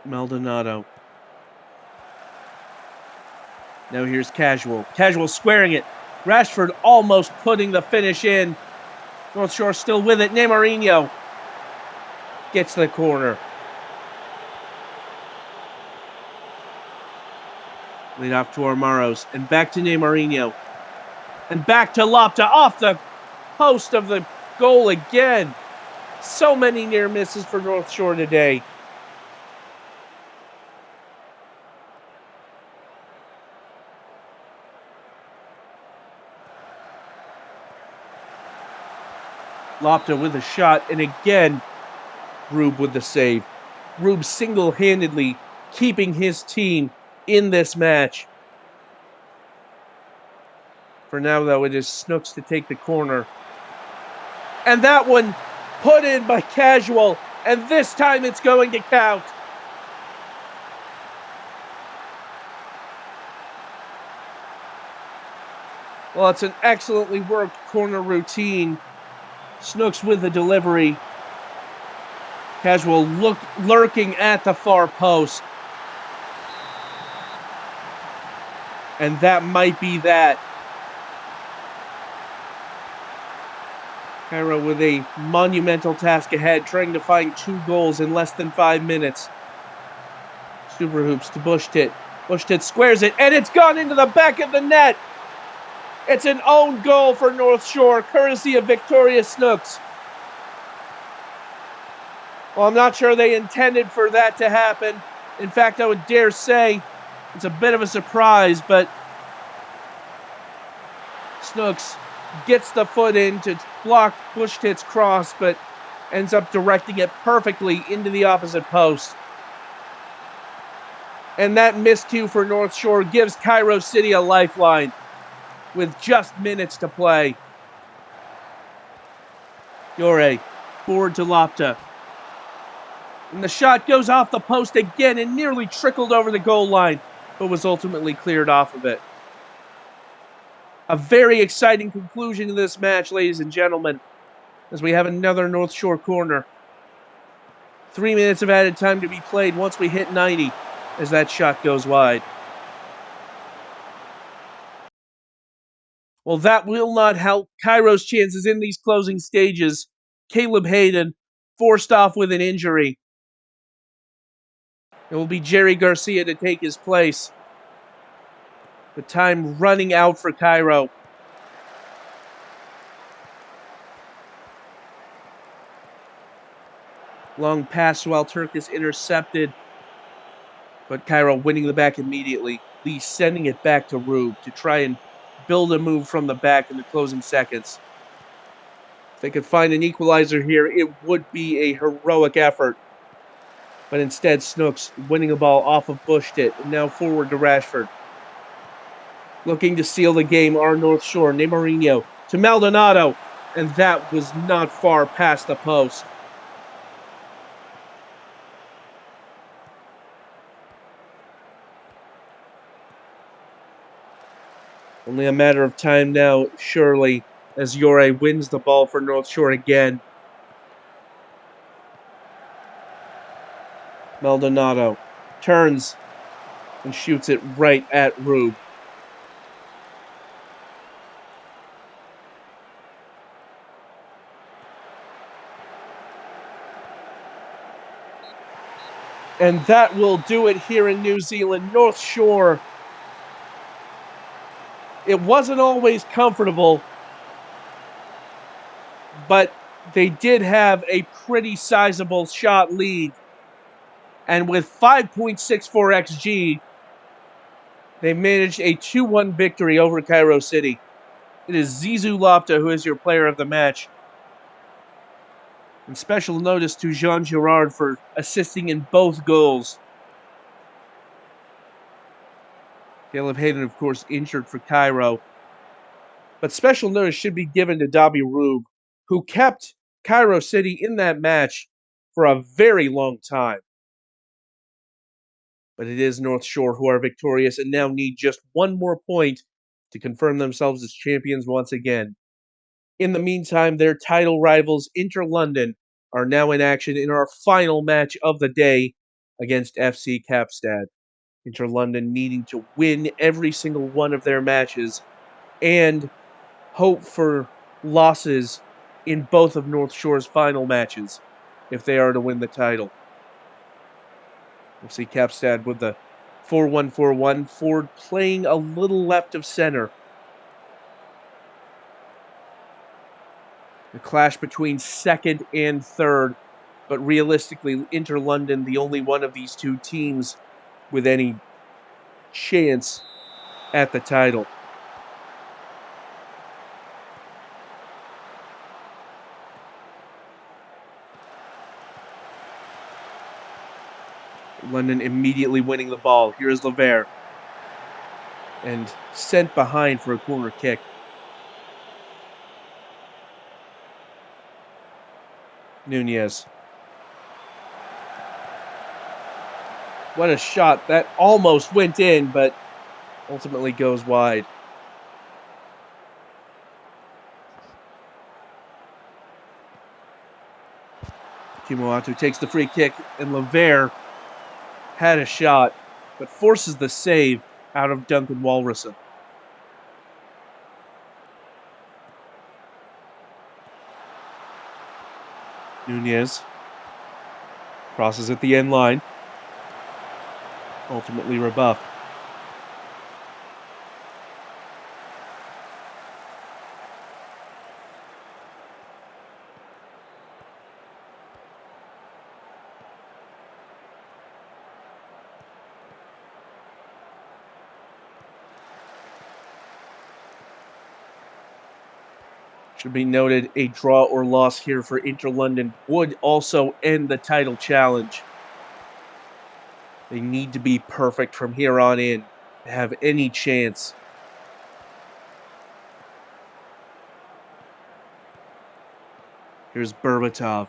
Maldonado. Now here's Casual. Casual squaring it. Rashford almost putting the finish in. North Shore still with it. Neymarinho gets the corner. Lead off to Armaros. And back to Neymarinho. And back to Lopta off the post of the goal again. So many near misses for North Shore today. Lopta with a shot. And again, Rube with the save. Rube single-handedly keeping his team in this match. For now, though, it is Snooks to take the corner. And that one put in by Casual. And this time it's going to count. Well, it's an excellently worked corner routine. Snooks with the delivery. Casual lurking at the far post. And that might be that. Cairo with a monumental task ahead, trying to find 2 goals in less than 5 minutes. Super Hoops to Bushtit. Bushtit squares it, and it's gone into the back of the net. It's an own goal for North Shore, courtesy of Victoria Snooks. Well, I'm not sure they intended for that to happen. In fact, I would dare say it's a bit of a surprise, but Snooks gets the foot in to block Bushtit's cross, but ends up directing it perfectly into the opposite post. And that miscue for North Shore gives Cairo City a lifeline with just minutes to play. Yore, forward to Lopta. And the shot goes off the post again and nearly trickled over the goal line, but was ultimately cleared off of it. A very exciting conclusion to this match, ladies and gentlemen, as we have another North Shore corner. 3 minutes of added time to be played once we hit 90 as that shot goes wide. Well, that will not help Cairo's chances in these closing stages. Caleb Hayden forced off with an injury. It will be Jerry Garcia to take his place. The time running out for Cairo. Long pass while Turkis intercepted, but Cairo winning the back immediately. Lee sending it back to Rube to try and build a move from the back in the closing seconds. If they could find an equalizer here, it would be a heroic effort. But instead, Snooks winning a ball off of Bushtit and now forward to Rashford. Looking to seal the game are North Shore. Neymarinho to Maldonado, and that was not far past the post. Only a matter of time now, surely, as Yore wins the ball for North Shore again. Maldonado turns and shoots it right at Rube. And that will do it here in New Zealand. North Shore, it wasn't always comfortable, but they did have a pretty sizable shot lead. And with 5.64 XG, they managed a 2-1 victory over Cairo City. It is Zizou Lapta who is your player of the match. And special notice to Jean Girard for assisting in both goals. Caleb Hayden, of course, injured for Cairo. But special notice should be given to Dobby Rube, who kept Cairo City in that match for a very long time. But it is North Shore who are victorious and now need just one more point to confirm themselves as champions once again. In the meantime, their title rivals, Inter London, are now in action in our final match of the day against FC Kapstad. Inter London needing to win every single one of their matches and hope for losses in both of North Shore's final matches if they are to win the title. FC Kapstad with the 4-1-4-1, Ford playing a little left of center. The clash between second and third, but realistically, Inter London, the only one of these two teams with any chance at the title. London immediately winning the ball. Here is Levere. And sent behind for a corner kick. Nunez. What a shot. That almost went in, but ultimately goes wide. Kimoatu takes the free kick, and Levere had a shot, but forces the save out of Duncan Walrison. Nunez crosses at the end line, ultimately rebuffed. Should be noted, a draw or loss here for Inter London would also end the title challenge. They need to be perfect from here on in to have any chance. Here's Berbatov.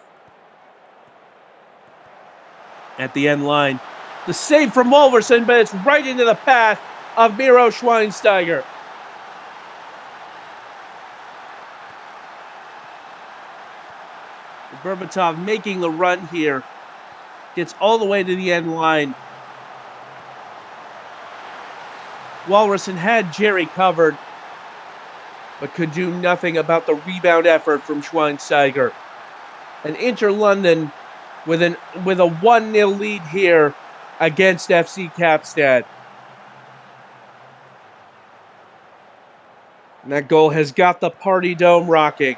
At the end line. The save from Wolverson, but it's right into the path of Miro Schweinsteiger. Berbatov making the run here. Gets all the way to the end line. Walrison had Jerry covered, but could do nothing about the rebound effort from Schweinsteiger. And Inter London with a 1-0 lead here against FC Kapstad. And that goal has got the party dome rocking.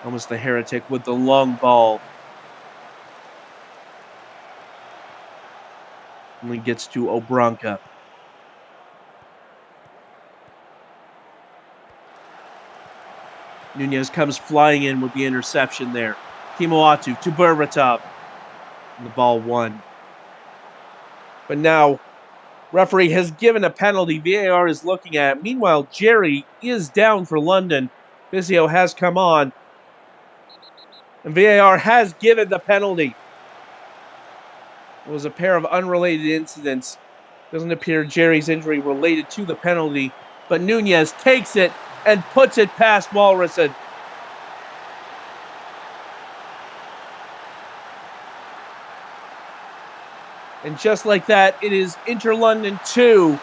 Almost the heretic with the long ball. Only gets to Obranca. Nunez comes flying in with the interception there. Kimoatu to Berbatov. And the ball won. But now, referee has given a penalty. VAR is looking at it. Meanwhile, Jerry is down for London. Vizio has come on, and VAR has given the penalty. It was a pair of unrelated incidents. Doesn't appear Jerry's injury related to the penalty, but Nunez takes it and puts it past Walrison. And just like that, it is Inter London 2,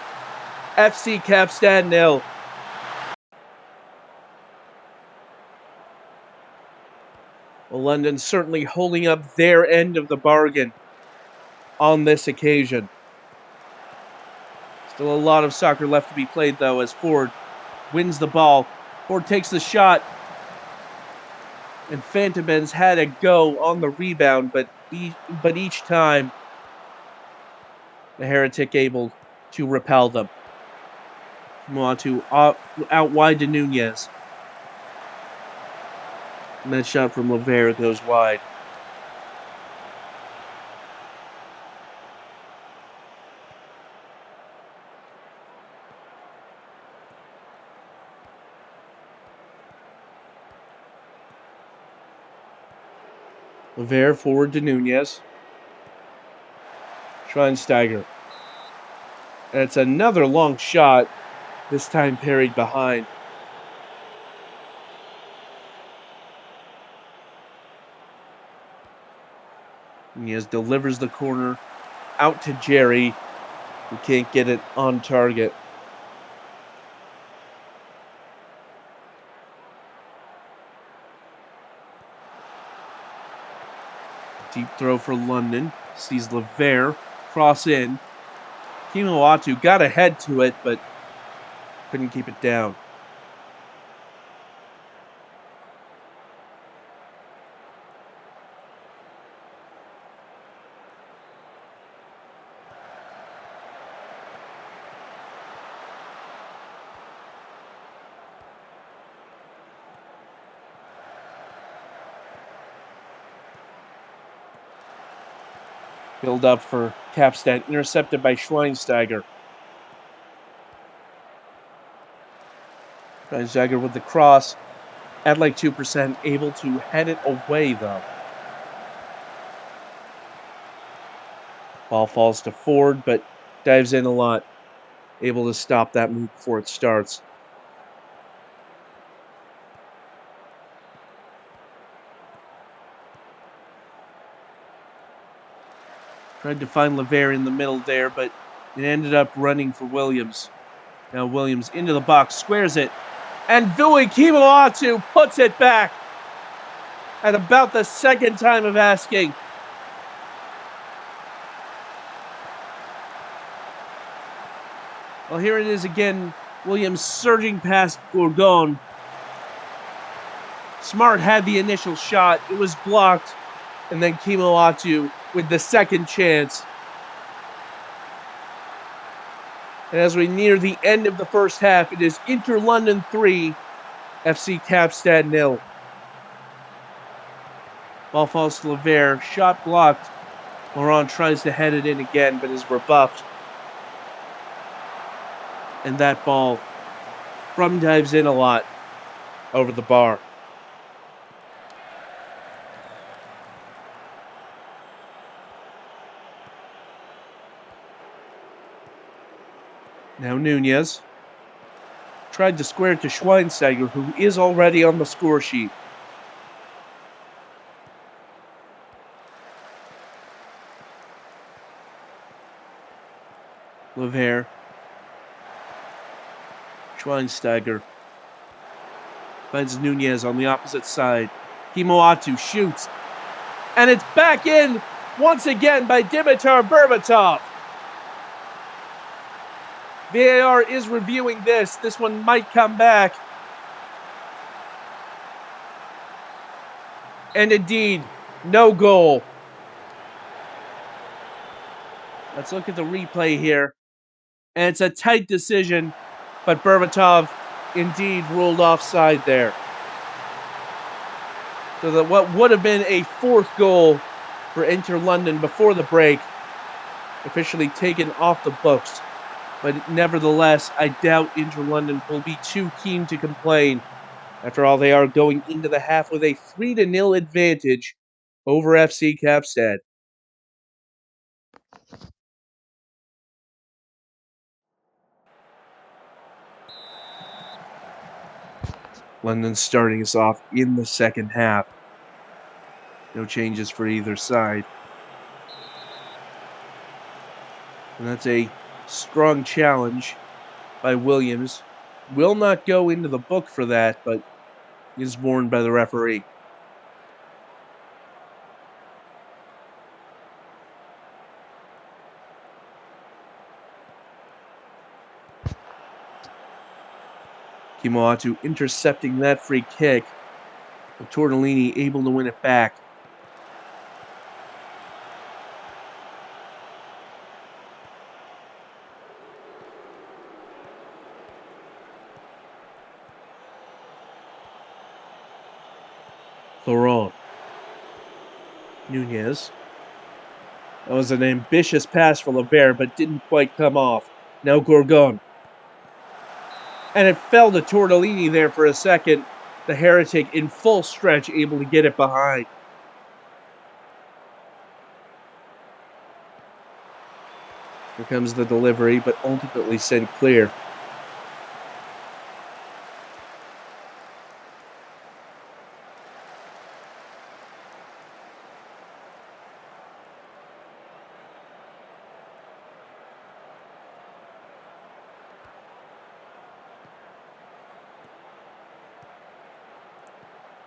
FC Capstad 0. Well, London certainly holding up their end of the bargain on this occasion. Still a lot of soccer left to be played, though, as Ford wins the ball. Ford takes the shot, and Fantomens had a go on the rebound, but each time the Heretic able to repel them. Moatu out wide to Nunez. And that shot from Lavera goes wide. Lavera forward to Nunez. Schweinsteiger. And it's another long shot, this time parried behind. Nunez delivers the corner out to Jerry, who can't get it on target. Deep throw for London. Sees Lavere cross in. Kimoatu got ahead to it, but couldn't keep it down. Build up for Capstad, intercepted by Schweinsteiger. Schweinsteiger with the cross, at like 2%, able to head it away though. Ball falls to Ford, but dives in a lot, able to stop that move before it starts. Tried to find Lavere in the middle there, but it ended up running for Williams. Now Williams into the box, squares it, and Vui Kimoatu puts it back at about the second time of asking. Well, here it is again. Williams surging past Gourgon. Smart had the initial shot. It was blocked. And then Kimoatu with the second chance. And as we near the end of the first half, it is Inter London 3, FC Capstad 0. Ball falls to Lavere. Shot blocked. Laurent tries to head it in again, but is rebuffed. And that ball from dives in a lot over the bar. Now Nunez tried to square it to Schweinsteiger, who is already on the score sheet. Lavere. Schweinsteiger finds Nunez on the opposite side. Kimoatu shoots. And it's back in once again by Dimitar Berbatov. VAR is reviewing this. This one might come back. And indeed, no goal. Let's look at the replay here. And it's a tight decision, but Berbatov indeed ruled offside there. So that what would have been a fourth goal for Inter London before the break, officially taken off the books. But nevertheless, I doubt Inter London will be too keen to complain After all, they are going into the half with a 3-0 advantage over FC Kapstadt. London starting us off in the second half. No changes for either side. And that's a strong challenge by Williams. Will not go into the book for that, but is warned by the referee. Kimoatu intercepting that free kick, but Tortellini able to win it back. Laurent. Nunez. That was an ambitious pass for Levert, but didn't quite come off. Now Gorgon. And it fell to Tortellini there for a second. The Heretic in full stretch, able to get it behind. Here comes the delivery, but ultimately sent clear.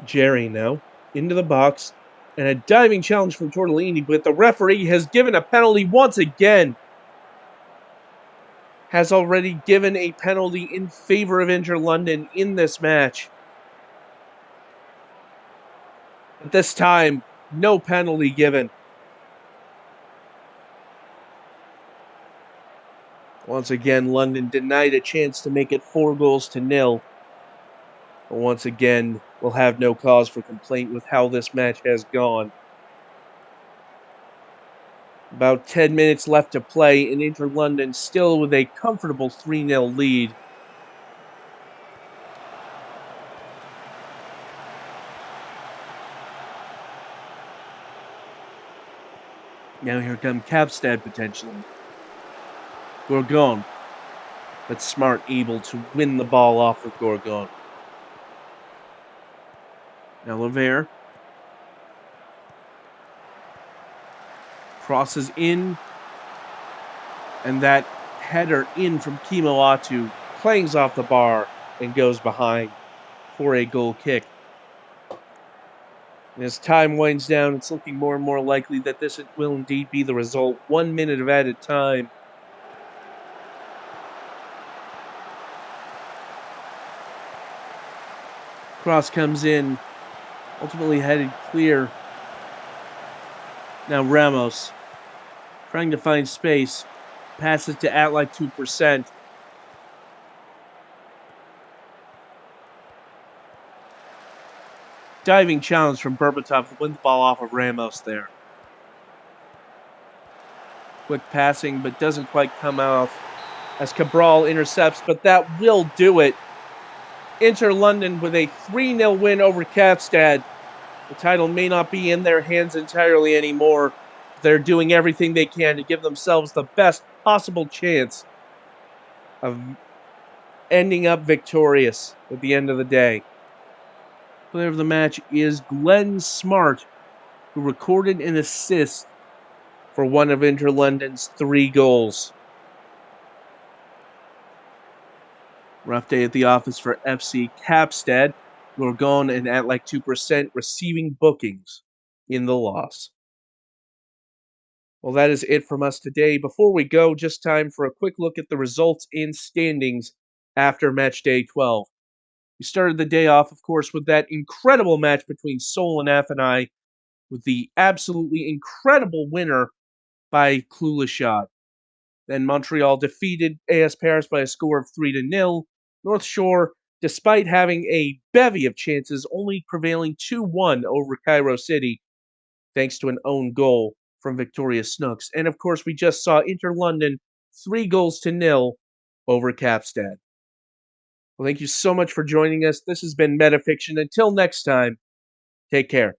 Jerry now into the box, and a diving challenge from Tortellini, but the referee has given a penalty once again. Has already given a penalty in favor of Inter London in this match. But this time, no penalty given. Once again, London denied a chance to make it 4-0. But once again, we'll have no cause for complaint with how this match has gone. About 10 minutes left to play, and Inter London still with a comfortable 3-0 lead. Now here come Kapstad potentially. Gorgon. But Smart able to win the ball off of Gorgon. Now Levert. Crosses in. And that header in from Kimoatu clangs off the bar and goes behind for a goal kick. And as time winds down, it's looking more and more likely that this will indeed be the result. 1 minute of added time. Cross comes in, ultimately headed clear. Now Ramos, trying to find space, passes to at like 2%. Diving challenge from Berbatov to win the ball off of Ramos there. Quick passing, but doesn't quite come off as Cabral intercepts, but that will do it. Inter London with a 3-0 win over Kapstad. The title may not be in their hands entirely anymore. They're doing everything they can to give themselves the best possible chance of ending up victorious at the end of the day. Player of the match is Glenn Smart, who recorded an assist for one of Inter London's 3 goals. Rough day at the office for FC Kapstad. Gorgon and at like 2% receiving bookings in the loss. Well, that is it from us today. Before we go, just time for a quick look at the results and standings after match day 12. We started the day off, of course, with that incredible match between Seoul and Afanai, with the absolutely incredible winner by Cluleshot. Then Montreal defeated AS Paris by a score of 3-0. North Shore, despite having a bevy of chances, only prevailing 2-1 over Cairo City, thanks to an own goal from Victoria Snooks. And of course, we just saw Inter London 3-0 over Kapstad. Well, thank you so much for joining us. This has been Metafiction. Until next time, take care.